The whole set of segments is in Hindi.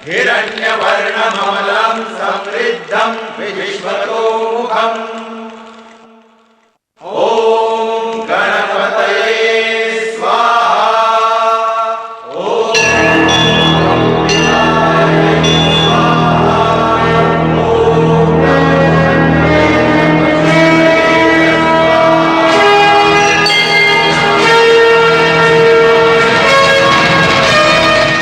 हिरण्यवर्णममलं समृद्धं विश्वतो मुखम् ओम गणपतये स्वाहा।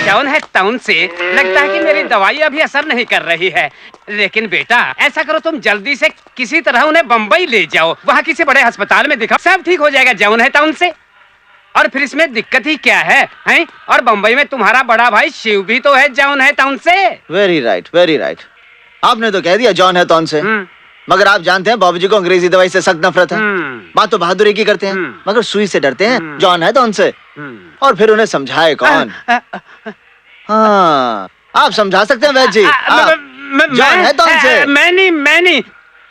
टाउन है, टाउन से लगता है कि मेरी दवाई अभी असर नहीं कर रही है। लेकिन बेटा ऐसा करो, तुम जल्दी से किसी तरह उन्हें बम्बई ले जाओ, वहाँ किसी बड़े अस्पताल में दिखाओ, सब ठीक हो जाएगा जाउन है टाउन से। और फिर इसमें दिक्कत ही क्या है, हैं? और बम्बई में तुम्हारा बड़ा भाई शिव भी तो है जाउन है टाउन से। Very right, very right. आपने तो कह दिया जॉन है टाउन से, मगर आप जानते हैं बाबूजी को अंग्रेजी दवाई से सख्त नफरत है। बात तो बहादुरी की करते हैं, मगर सुई से डरते हैं। जॉन है टाउन से। और फिर उन्हें समझाए कौन? हाँ, आप समझा सकते हैं वैद्य जी। जॉन है टाउन से। मैं नहीं,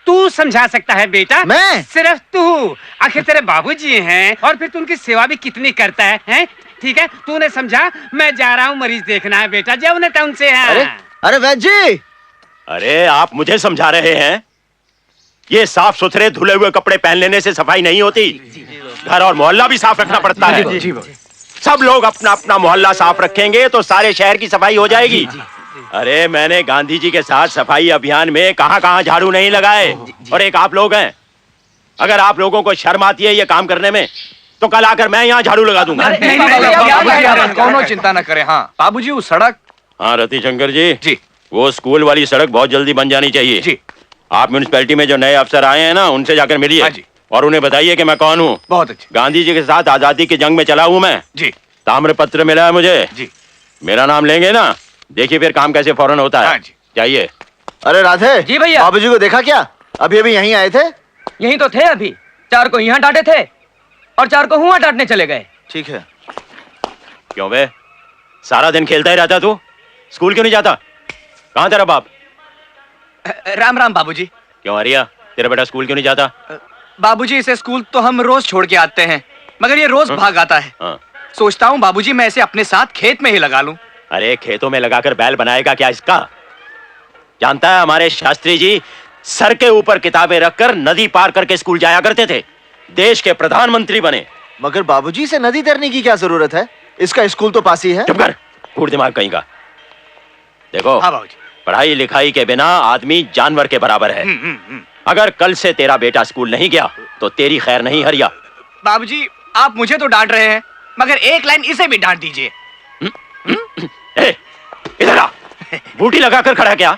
तू समझा सकता है बेटा। मैं? सिर्फ तू। आखिर तेरे बाबूजी हैं और फिर तू उनकी सेवा भी कितनी करता है? ठीक है, तूने समझा। मैं जा रहा हूँ मरीज देखना है बेटा, जब उन्हें टाउन से है। अरे वैद्य जी, अरे आप मुझे समझा रहे हैं? ये साफ सुथरे धुले हुए कपड़े पहन लेने से सफाई नहीं होती, घर और मोहल्ला भी साफ रखना पड़ता है। सब लोग अपना अपना मोहल्ला साफ रखेंगे तो सारे शहर की सफाई हो जाएगी। अरे मैंने गांधी जी के साथ सफाई अभियान में कहां-कहां झाड़ू नहीं लगाए, और एक आप लोग हैं। अगर आप लोगों को शर्म आती है ये काम करने में, तो कल आकर मैं यहाँ झाड़ू लगा दूंगा। कौनो चिंता न करें। हाँ बाबूजी, वो सड़क। हाँ रतिशंकर जी, जी, वो स्कूल वाली सड़क बहुत जल्दी बन जानी चाहिए। जी, आप म्यूनिसिपैलिटी में जो नए अफसर आए हैं ना, उनसे जाकर मिलिए। हाँ जी, और उन्हें बताइए कि मैं कौन हूँ। बहुत अच्छे। गांधी जी के साथ आजादी की जंग में चला हूँ मैं। जी, ताम्र पत्र मिला है मुझे। जी, मेरा नाम लेंगे ना, देखिए फिर काम कैसे फौरन होता है। हाँ जी, चाहिए। अरे राधे जी भैया। बाबूजी को देखा क्या? अभी अभी यहीं आए थे। यहीं तो थे अभी, 4 को यहाँ डांटे थे और 4 को वहाँ डांटने चले गए। ठीक है। क्यों बे, सारा दिन खेलता ही रहता तू, स्कूल क्यों नहीं जाता? कहाँ तेरा बाप? राम राम बाबूजी। क्यों हरिया, तेरा बेटा स्कूल क्यों नहीं जाता? बाबूजी, इसे स्कूल तो हम रोज छोड़ के आते हैं, मगर ये रोज भाग आता है। सोचता हूँ बाबूजी मैं इसे अपने साथ खेत में ही लगा लूं। अरे खेतों में लगाकर बैल बनाएगा क्या इसका? जानता है हमारे शास्त्री जी सर के ऊपर किताबें रखकर नदी पार करके स्कूल जाया करते थे, देश के प्रधानमंत्री बने। मगर बाबूजी से नदी तैरने की क्या जरूरत है? इसका स्कूल तो पास ही है। चुप कर, फूट दिमाग कहीं का। देखो हाँ बाबूजी, पढ़ाई लिखाई के बिना आदमी जानवर के बराबर है। अगर कल से तेरा बेटा स्कूल नहीं गया तो तेरी खैर नहीं हरिया। बाबूजी आप मुझे तो डांट रहे हैं, मगर एक लाइन इसे भी डांट दीजिए। इधर आ, बूटी लगाकर खड़ा क्या?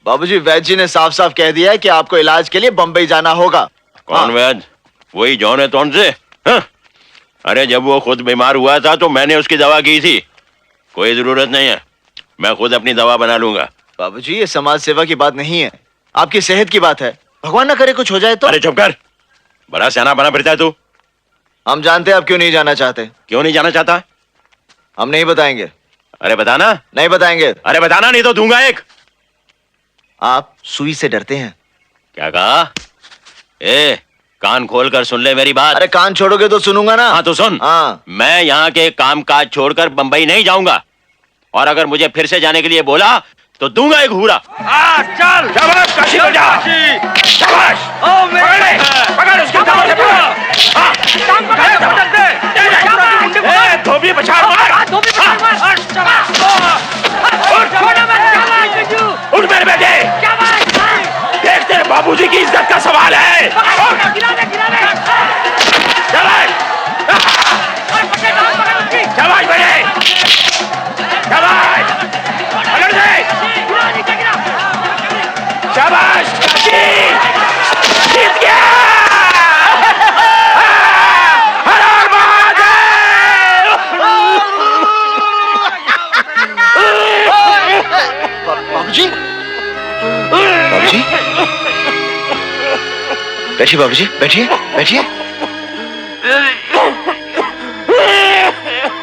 बाबूजी वैद्य जी ने साफ साफ कह दिया है कि आपको इलाज के लिए बंबई जाना होगा। कौन वैद्य? वही जॉन है टॉन से? अरे जब वो खुद बीमार हुआ था तो मैंने उसकी दवा की थी। कोई जरूरत नहीं है, मैं खुद अपनी दवा बना लूंगा। बाबूजी ये समाज सेवा की बात नहीं है, आपकी सेहत की बात है। भगवान ना करे कुछ हो जाए तो। अरे चुप कर, बड़ा सियाना बना फिरता है तू। हम जानते हैं आप क्यों नहीं जाना चाहते। क्यों नहीं जाना चाहता? हम नहीं बताएंगे। अरे बताना। नहीं बताएंगे। अरे बताना, नहीं तो दूंगा एक। आप सुई से डरते हैं। क्या कहा? कान खोल कर सुन ले मेरी बात। अरे कान छोड़ोगे तो सुनूंगा ना। हाँ तो सुन। हाँ। मैं यहाँ के काम काज छोड़कर बंबई नहीं जाऊंगा, और अगर मुझे फिर से जाने के लिए बोला तो दूंगा एक हूरा। चल शाबाश, काशी को जा। शाबाश। पकड़ उसको, धोबी पछाड़ मार। उठ मेरे बेटे, देख तेरे बाबूजी की इज्जत का सवाल है। शाबाश बेटे, शाबाश, पकड़ दे। शाबाश, जीत गया। हर हर महादेव। बाबूजी, बाबूजी, बैठिए बाबूजी, बैठिए बैठिए।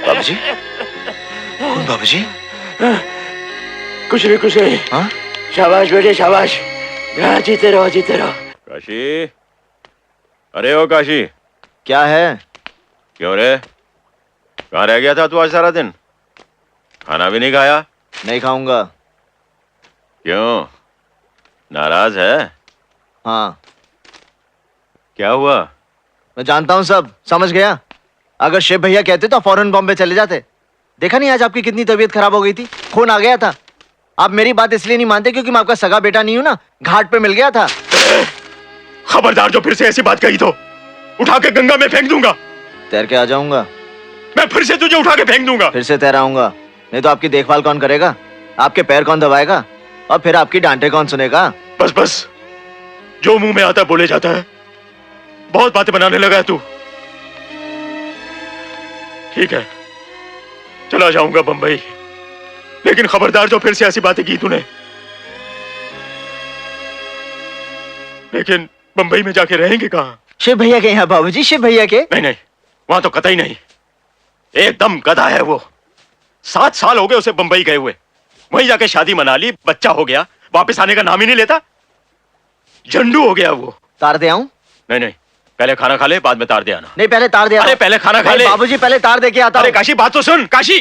बाबूजी, कौन बाबूजी? कुछ नहीं। हाँ? शाबाश बेटे शाबाश, जीते रहो जीते रहो। काशी, अरे ओ काशी। क्या है? क्यों रे, कहाँ रह गया था तू आज सारा दिन? खाना भी नहीं खाया, नहीं खाऊंगा। क्यों, नाराज है? हाँ, क्या हुआ? मैं जानता हूँ सब, समझ गया। अगर शिव भैया कहते तो फौरन बॉम्बे चले जाते। देखा नहीं आज आपकी कितनी तबीयत खराब हो गई थी, खून आ गया था। आप मेरी बात इसलिए नहीं मानते क्योंकि मैं आपका सगा बेटा नहीं हूं ना, घाट पे मिल गया था। खबरदार, जो फिर से ऐसी बात कही तो उठा के गंगा में फेंक दूंगा। तैर के आ जाऊंगा। मैं फिर से तुझे उठा के फेंक दूंगा। फिर से तैराऊंगा, नहीं तो आपकी देखभाल कौन करेगा? आपके पैर कौन दबाएगा? और फिर आपकी डांटे कौन सुनेगा? बस बस, जो मुंह में आता है बोले जाता है। बहुत बातें बनाने लगा है तू। ठीक है, चला जाऊंगा बंबई, लेकिन खबरदार जो फिर से ऐसी बातें की तूने। लेकिन बंबई में जाके रहेंगे कहाँ? शिव भैया के यहाँ बाबूजी, शिव भैया के। नहीं नहीं, वहां तो कतई नहीं। एकदम गधा है वो। 7 साल हो गए उसे बंबई गए हुए। वहीं जाके शादी मना ली, बच्चा हो गया, वापस आने का नाम ही नहीं लेता। झंडू हो गया वो। तार दे आऊं? नहीं नहीं, पहले खाना खा ले, बाद में तार दे आना। नहीं, पहले तार दे। अरे पहले खाना खा ले बाबूजी, पहले तार दे के आता अरे हूं। काशी, बात तो सुन काशी।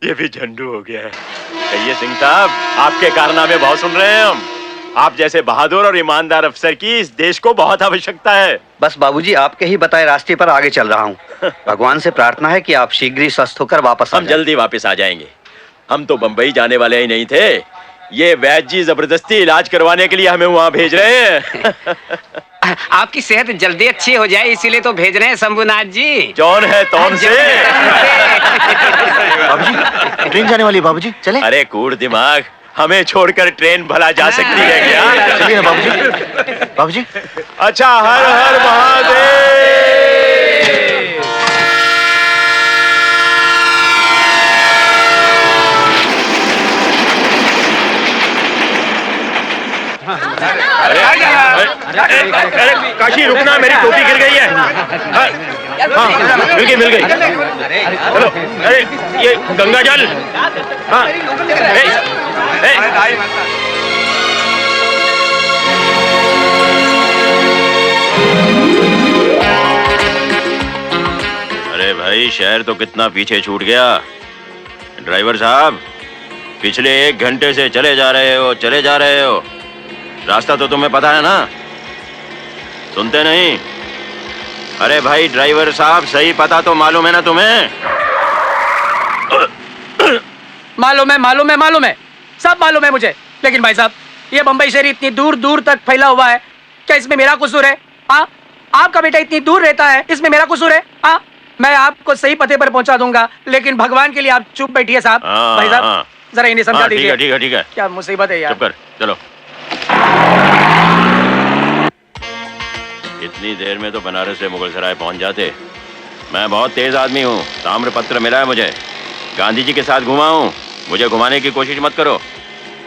ये भी झंडू हो गया है। कहिए सिंह साहब, आपके कारनामे बहुत सुन रहे हैं हम। आप जैसे बहादुर और ईमानदार अफसर की इस देश को बहुत आवश्यकता है। बस बाबूजी, आपके ही बताए रास्ते पर आगे चल रहा हूँ। भगवान से प्रार्थना है कि आप शीघ्र ही स्वस्थ होकर वापस आ हम जाएं। जल्दी वापस आ जाएंगे। हम तो बंबई जाने वाले ही नहीं थे। ये वैद्य जी जबरदस्ती इलाज करवाने के लिए हमें वहाँ भेज रहे हैं। आपकी सेहत जल्दी अच्छी हो जाए इसीलिए तो भेज रहे हैं शंभुनाथ जी। जौन है तौन से। बाबूजी, ट्रेन जाने वाली है बाबूजी, चले? अरे कूड़ दिमाग, हमें छोड़कर ट्रेन भला जा सकती है क्या? चलिए ना बाबूजी। बाबूजी, अच्छा, हर हर महादेव। अरे काशी, रुकना, मेरी टोपी गिर गई है। हाँ, मिल गई। चलो, अरे ये गंगा जल। हाँ, अरे भाई, शहर तो कितना पीछे छूट गया। ड्राइवर साहब, पिछले 1 घंटे से चले जा रहे हो। रास्ता तो तुम्हें पता है ना? सुनते नहीं? अरे भाई ड्राइवर साहब, सही पता तो मालूम है ना तुम्हें? मालूम है, सब मालूम है मुझे। लेकिन भाई साहब, ये बंबई शहर इतनी दूर दूर तक फैला हुआ है, क्या इसमें मेरा कसूर है? आपका बेटा इतनी दूर रहता है, इसमें मेरा कसूर है? मैं आपको सही पते पर पहुंचा दूंगा, लेकिन भगवान के लिए आप चुप बैठिए साहब। भाई साहब, जरा इन्हें समझा दीजिए। ठीक है। क्या मुसीबत है यार। चुप कर, चलो। इतनी देर में तो बनारस से मुगलसराय पहुंच जाते। मैं बहुत तेज आदमी हूँ, ताम्रपत्र मिला है मुझे। गांधी जी के साथ घुमा हूँ, मुझे घुमाने की कोशिश मत करो।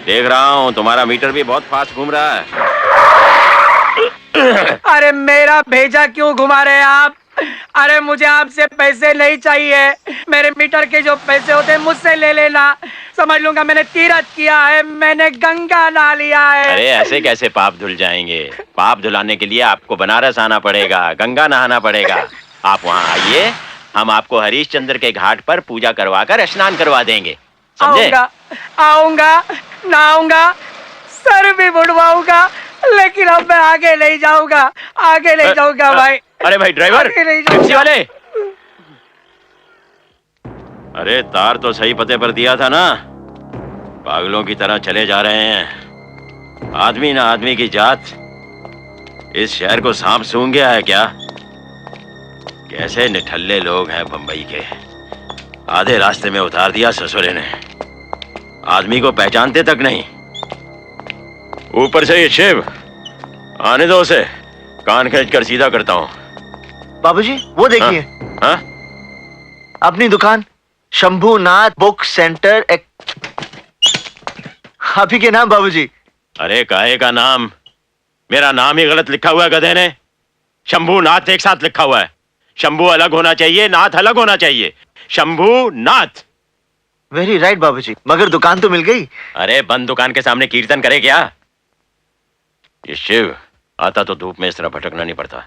देख रहा हूँ तुम्हारा मीटर भी बहुत फास्ट घूम रहा है। अरे मेरा भेजा क्यों घुमा रहे हैं आप? अरे मुझे आपसे पैसे नहीं चाहिए। मेरे मीटर के जो पैसे होते हैं मुझसे ले लेना। समझ लूंगा मैंने तीरथ किया है, मैंने गंगा नहा लिया है। अरे ऐसे कैसे पाप धुल जाएंगे? पाप धुलाने के लिए आपको बनारस आना पड़ेगा, गंगा नहाना पड़ेगा। आप वहाँ आइए, हम आपको हरीशचंद्र के घाट पर पूजा करवा कर स्नान करवा देंगे, समझे? आऊंगा, नहाऊंगा, सर भी बुड़वाऊंगा, लेकिन अब मैं आगे नहीं जाऊंगा भाई। अरे भाई ड्राइवर, टैक्सी वाले, अरे तार तो सही पते पर दिया था ना? पागलों की तरह चले जा रहे हैं। आदमी ना आदमी की जात। इस शहर को सांप सूंघ गया है क्या? कैसे निठल्ले लोग हैं बंबई के। आधे रास्ते में उतार दिया ससुरे ने, आदमी को पहचानते तक नहीं। ऊपर से ये शिव, आने दो उसे, कान खींच कर सीधा करता हूँ। बाबूजी वो देखिए। हाँ? अपनी दुकान शंभूनाथ बुक सेंटर आप ही के नाम बाबूजी। अरे काहे का नाम? मेरा नाम ही गलत लिखा हुआ है गधे ने। शंभूनाथ एक साथ लिखा हुआ है। शंभू अलग होना चाहिए, नाथ अलग होना चाहिए। शंभूनाथ। वेरी राइट बाबूजी, मगर दुकान तो मिल गई। अरे बंद दुकान के सामने कीर्तन करे क्या? ये शिव आता तो धूप में इस तरह भटकना नहीं पड़ता।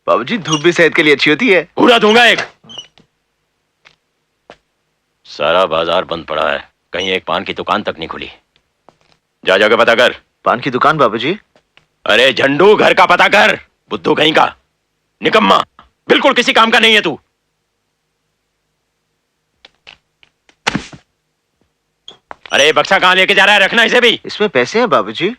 बाबूजी धूप भी सेहत के लिए अच्छी होती है। पूरा दूंगा एक। सारा बाजार बंद पड़ा है, कहीं एक पान की दुकान तक नहीं खुली। जा जाके पता कर। पान की दुकान बाबूजी? अरे झंडू, घर का पता कर। बुद्धू कहीं का, निकम्मा, बिल्कुल किसी काम का नहीं है तू। अरे बक्सा कहां लेके जा रहा है? रखना इसे भी। इसमें पैसे हैं बाबूजी।